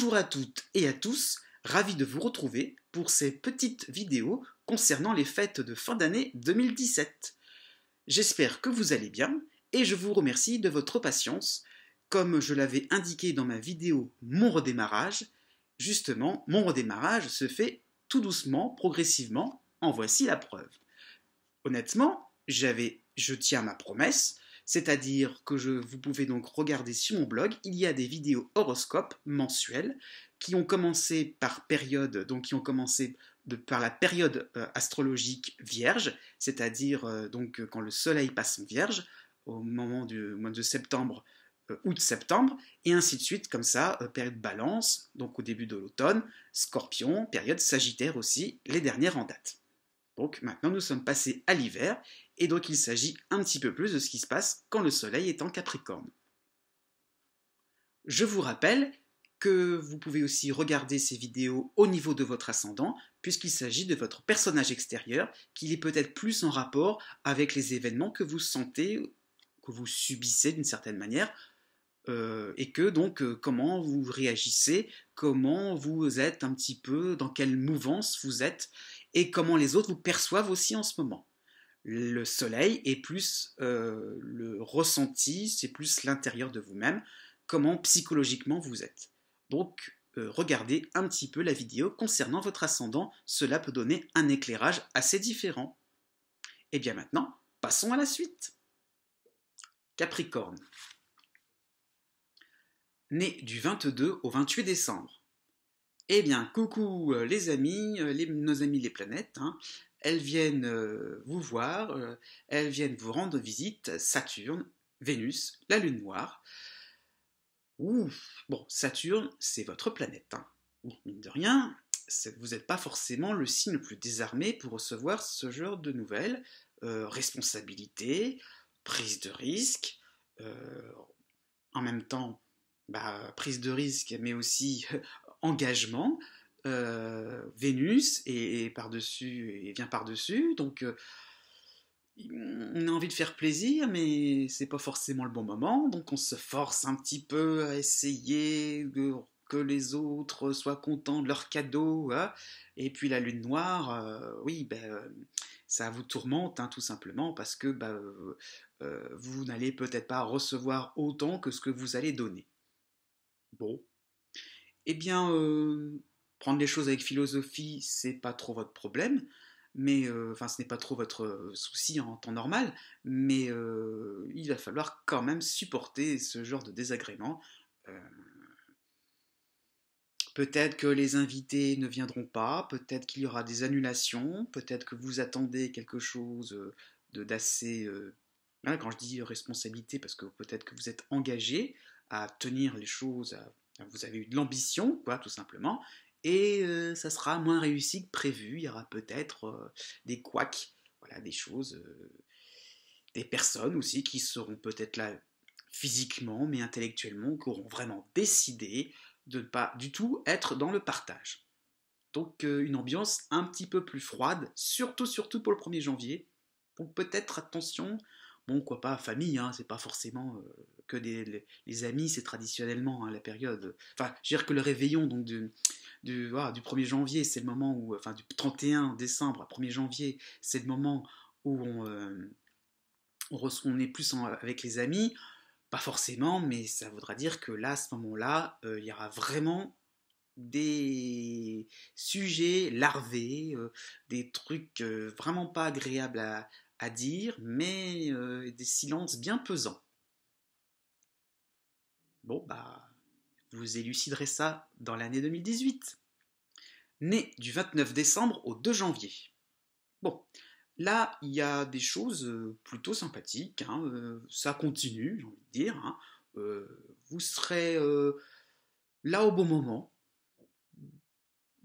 Bonjour à toutes et à tous, ravi de vous retrouver pour ces petites vidéos concernant les fêtes de fin d'année 2017. J'espère que vous allez bien et je vous remercie de votre patience. Comme je l'avais indiqué dans ma vidéo Mon redémarrage, justement, mon redémarrage se fait tout doucement, progressivement, en voici la preuve. Honnêtement, je tiens ma promesse, c'est-à-dire que vous pouvez donc regarder sur mon blog, il y a des vidéos horoscopes mensuelles qui ont commencé par période, donc qui ont commencé par la période astrologique vierge, c'est-à-dire donc quand le soleil passe en vierge, au moment du mois de septembre, août-septembre, et ainsi de suite, comme ça, période balance, donc au début de l'automne, scorpion, période sagittaire aussi, les dernières en date. Donc maintenant nous sommes passés à l'hiver, et donc il s'agit un petit peu plus de ce qui se passe quand le soleil est en Capricorne. Je vous rappelle que vous pouvez aussi regarder ces vidéos au niveau de votre ascendant, puisqu'il s'agit de votre personnage extérieur, qui est peut-être plus en rapport avec les événements que vous sentez, que vous subissez d'une certaine manière, et que donc comment vous réagissez, comment vous êtes un petit peu, dans quelle mouvance vous êtes, et comment les autres vous perçoivent aussi en ce moment. Le soleil est plus le ressenti, c'est plus l'intérieur de vous-même, comment psychologiquement vous êtes. Donc regardez un petit peu la vidéo concernant votre ascendant, cela peut donner un éclairage assez différent. Et bien maintenant, passons à la suite. Capricorne. Né du 22 au 28 décembre. Eh bien, coucou les amis, nos amis les planètes, hein. Elles viennent vous voir, elles viennent vous rendre visite, Saturne, Vénus, la Lune noire. Ouh, bon, Saturne, c'est votre planète, hein. Mine de rien, vous n'êtes pas forcément le signe le plus désarmé pour recevoir ce genre de nouvelles. Responsabilité, prise de risque, en même temps, prise de risque, mais aussi engagement. Vénus et par-dessus, et vient par-dessus, donc on a envie de faire plaisir, mais c'est pas forcément le bon moment, donc on se force un petit peu à essayer que les autres soient contents de leurs cadeaux, hein. Et puis la lune noire, oui, ça vous tourmente, hein, tout simplement, parce que vous n'allez peut-être pas recevoir autant que ce que vous allez donner. Bon, eh bien, prendre les choses avec philosophie, c'est pas trop votre problème, mais ce n'est pas trop votre souci en temps normal, mais il va falloir quand même supporter ce genre de désagrément. Euh, Peut-être que les invités ne viendront pas, peut-être qu'il y aura des annulations, peut-être que vous attendez quelque chose d'assez... quand je dis responsabilité, parce que peut-être que vous êtes engagé à tenir les choses, vous avez eu de l'ambition, quoi, tout simplement, et ça sera moins réussi que prévu. Il y aura peut-être des couacs, voilà, des choses, des personnes aussi qui seront peut-être là physiquement, mais intellectuellement, qui auront vraiment décidé de ne pas du tout être dans le partage. Donc une ambiance un petit peu plus froide, surtout pour le 1er janvier. Donc peut-être attention, bon quoi pas, famille, hein, c'est pas forcément que les amis, c'est traditionnellement hein, la période. Enfin, je veux dire que le réveillon donc du 1er janvier, c'est le moment où, enfin du 31 décembre à 1er janvier, c'est le moment où on est plus avec les amis. Pas forcément, mais ça voudra dire que là, à ce moment-là, il y aura vraiment des sujets larvés, des trucs vraiment pas agréables à dire, mais des silences bien pesants. Bon, vous éluciderez ça dans l'année 2018. Né du 29 décembre au 2 janvier. Bon, là, il y a des choses plutôt sympathiques, hein, ça continue, j'ai envie de dire, hein. Vous serez là au bon moment,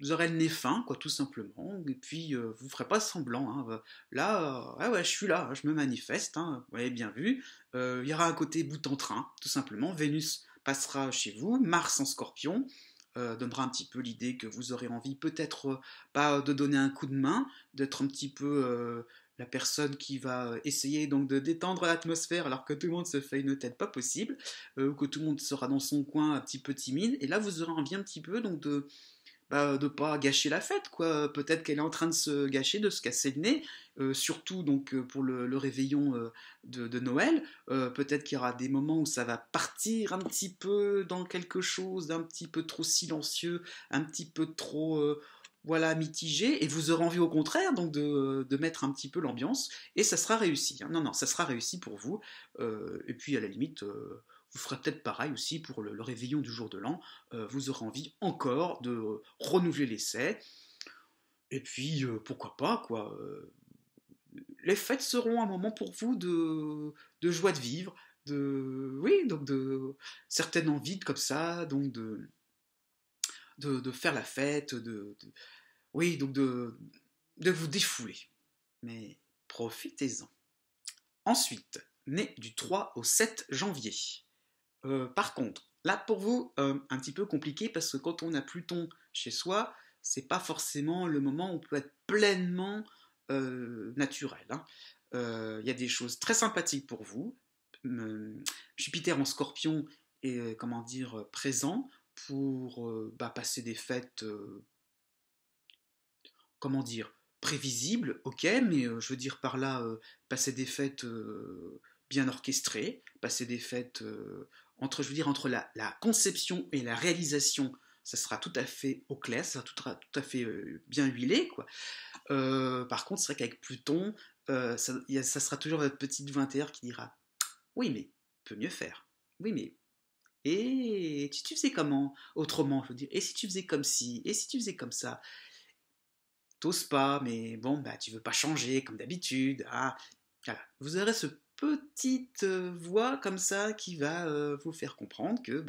vous aurez le nez fin, quoi, tout simplement, et puis vous ne ferez pas semblant, hein. Là, ouais, je suis là, je me manifeste, hein, vous l'avez bien vu. Il y aura un côté bout en train, tout simplement. Vénus passera chez vous, Mars en Scorpion, donnera un petit peu l'idée que vous aurez envie peut-être pas de donner un coup de main, d'être un petit peu la personne qui va essayer donc de détendre l'atmosphère alors que tout le monde se fait une tête pas possible, que tout le monde sera dans son coin un petit peu timide, et là vous aurez envie un petit peu donc de pas gâcher la fête, quoi. Peut-être qu'elle est en train de se gâcher, de se casser le nez, surtout donc pour le réveillon de Noël. Peut-être qu'il y aura des moments où ça va partir un petit peu dans quelque chose d'un petit peu trop silencieux, un petit peu trop voilà, mitigé, et vous aurez envie au contraire donc de mettre un petit peu l'ambiance, et ça sera réussi, hein. Non, non, ça sera réussi pour vous. Et puis à la limite, vous ferez peut-être pareil aussi pour le réveillon du jour de l'an. Vous aurez envie encore de renouveler l'essai. Et puis, pourquoi pas, quoi. Les fêtes seront un moment pour vous de joie de vivre, oui, donc de certaines envies comme ça, donc de faire la fête, oui, donc de vous défouler. Mais profitez-en. Ensuite, né du 3 au 7 janvier. Par contre, là pour vous, un petit peu compliqué parce que quand on a Pluton chez soi, c'est pas forcément le moment où on peut être pleinement naturel, hein. Il y a des choses très sympathiques pour vous. Jupiter en Scorpion est comment dire présent pour passer des fêtes comment dire prévisibles, ok, mais je veux dire par là passer des fêtes bien orchestrées, passer des fêtes je veux dire, entre la conception et la réalisation, ça sera tout à fait au clair, ça sera tout à fait bien huilé, quoi. Par contre, c'est vrai qu'avec Pluton, ça sera toujours votre petite voix intérieure qui dira oui, mais peut mieux faire. Oui, mais et si tu faisais comment autrement, je veux dire, et si tu faisais comme ci, et si tu faisais comme ça, t'oses pas, mais bon, bah tu veux pas changer comme d'habitude. Ah, voilà. Vous aurez ce petite voix comme ça qui va vous faire comprendre que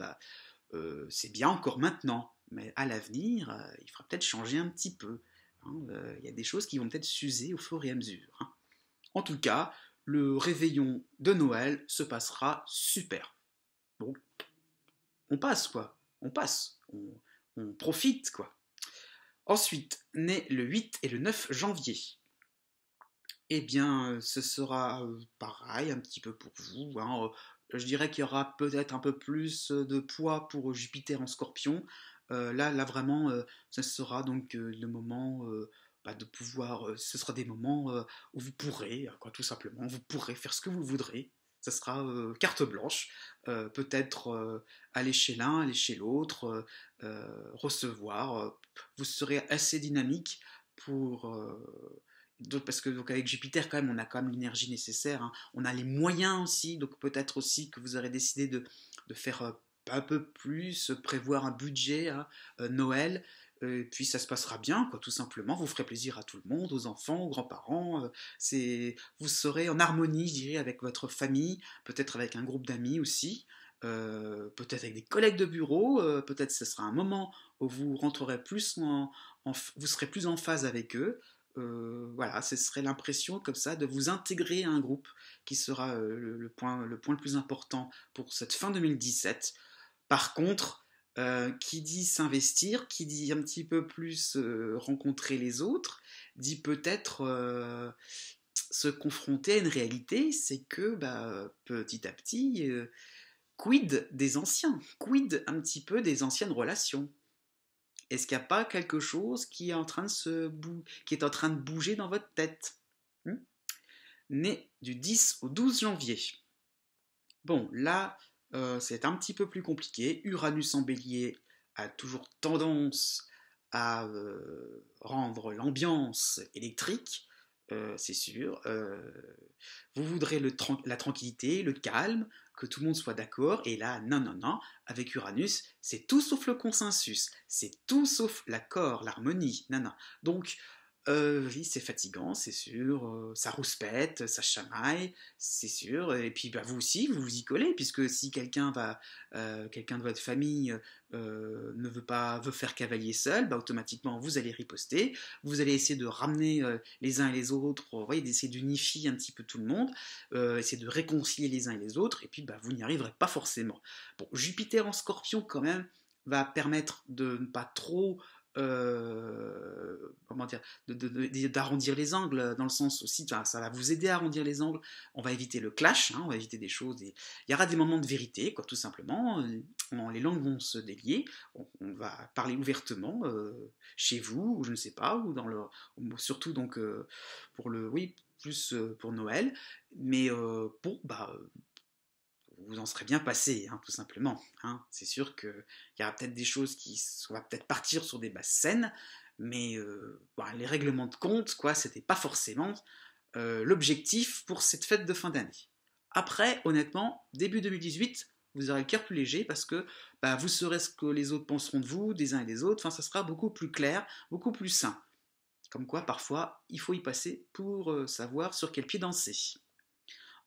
c'est bien encore maintenant, mais à l'avenir, il faudra peut-être changer un petit peu, hein. Il y a des choses qui vont peut-être s'user au fur et à mesure, hein. En tout cas, le réveillon de Noël se passera super. Bon, on passe quoi, on passe, on profite quoi. Ensuite, né le 8 et le 9 janvier. Eh bien, ce sera pareil un petit peu pour vous, hein. Je dirais qu'il y aura peut-être un peu plus de poids pour Jupiter en Scorpion. Là vraiment, ce sera donc le moment de pouvoir. Ce sera des moments où vous pourrez, quoi, tout simplement, vous pourrez faire ce que vous voudrez. Ça sera carte blanche. Peut-être aller chez l'un, aller chez l'autre, recevoir. Vous serez assez dynamique pour donc, parce que donc avec Jupiter quand même on a quand même l'énergie nécessaire, hein. On a les moyens aussi, donc peut-être aussi que vous aurez décidé de faire un peu plus, prévoir un budget, hein, Noël, puis ça se passera bien, quoi, tout simplement. Vous ferez plaisir à tout le monde, aux enfants, aux grands-parents. Vous serez en harmonie, je dirais, avec votre famille, peut-être avec un groupe d'amis aussi, peut-être avec des collègues de bureau. Peut-être ce sera un moment où vous rentrerez plus vous serez plus en phase avec eux. Voilà, ce serait l'impression comme ça de vous intégrer à un groupe qui sera le point le plus important pour cette fin 2017. Par contre, qui dit s'investir, qui dit un petit peu plus rencontrer les autres, dit peut-être se confronter à une réalité, c'est que petit à petit, quid des anciens, quid un petit peu des anciennes relations. Est-ce qu'il n'y a pas quelque chose qui est en train qui est en train de bouger dans votre tête? Né du 10 au 12 janvier. Bon, là, c'est un petit peu plus compliqué. Uranus en bélier a toujours tendance à rendre l'ambiance électrique, c'est sûr. Vous voudrez la tranquillité, le calme, que tout le monde soit d'accord, et là, non, non, non, avec Uranus, c'est tout sauf le consensus, c'est tout sauf l'accord, l'harmonie, non, non. Donc, oui, c'est fatigant, c'est sûr, ça rouspète, ça chamaille, c'est sûr, et puis vous aussi, vous vous y collez, puisque si quelqu'un de votre famille ne veut faire cavalier seul, automatiquement vous allez riposter, vous allez essayer de ramener les uns et les autres, vous voyez, d'essayer d'unifier un petit peu tout le monde, essayer de réconcilier les uns et les autres, et puis vous n'y arriverez pas forcément. Bon, Jupiter en Scorpion quand même va permettre de ne pas trop comment dire, d'arrondir les angles, dans le sens aussi, ça va vous aider à arrondir les angles. On va éviter le clash, hein, on va éviter des choses. Il y aura des moments de vérité, quoi, tout simplement. Les langues vont se délier. On va parler ouvertement chez vous, ou je ne sais pas, ou surtout donc pour oui, plus pour Noël. Mais vous en serez bien passé, hein, tout simplement. Hein. C'est sûr qu'il y aura peut-être des choses on va peut-être partir sur des basses scènes, mais les règlements de compte, quoi, c'était pas forcément l'objectif pour cette fête de fin d'année. Après, honnêtement, début 2018, vous aurez le cœur plus léger parce que vous saurez ce que les autres penseront de vous, des uns et des autres. Enfin, ça sera beaucoup plus clair, beaucoup plus sain. Comme quoi, parfois, il faut y passer pour savoir sur quel pied danser.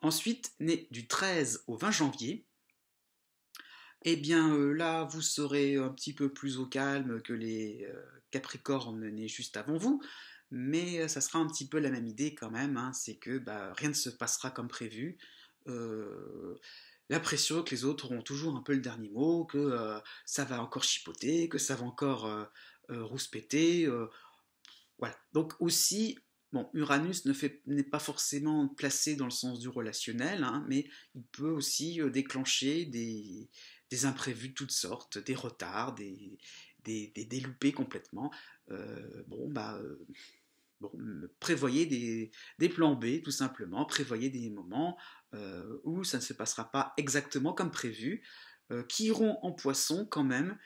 Ensuite, né du 13 au 20 janvier, eh bien là, vous serez un petit peu plus au calme que les Capricornes nés juste avant vous, mais ça sera un petit peu la même idée quand même, hein, c'est que rien ne se passera comme prévu. L'impression que les autres auront toujours un peu le dernier mot, que ça va encore chipoter, que ça va encore rouspéter. Voilà. Donc aussi, bon, Uranus n'est pas forcément placé dans le sens du relationnel, hein, mais il peut aussi déclencher des imprévus de toutes sortes, des retards, des loupés complètement. Bon, bon, prévoyez des plans B, tout simplement. Prévoyez des moments où ça ne se passera pas exactement comme prévu. Chiron en poisson, quand même,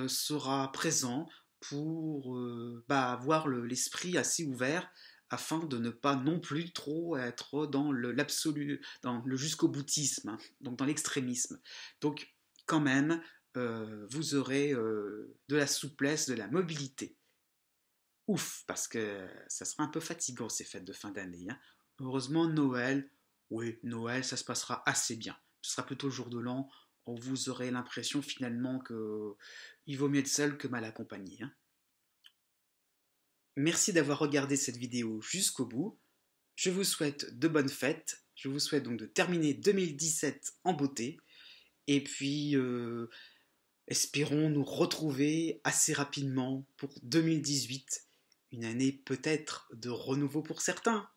sera présent pour avoir l'esprit assez ouvert afin de ne pas non plus trop être dans l'absolu, dans le jusqu'au boutisme, hein, donc dans l'extrémisme. Donc quand même, vous aurez de la souplesse, de la mobilité. Ouf, parce que ça sera un peu fatigant ces fêtes de fin d'année. Hein. Heureusement, Noël, oui, Noël, ça se passera assez bien. Ce sera plutôt le jour de l'an, où vous aurez l'impression finalement que il vaut mieux être seul que mal accompagné. Hein. Merci d'avoir regardé cette vidéo jusqu'au bout. Je vous souhaite de bonnes fêtes. Je vous souhaite donc de terminer 2017 en beauté. Et puis, espérons nous retrouver assez rapidement pour 2018. Une année peut-être de renouveau pour certains.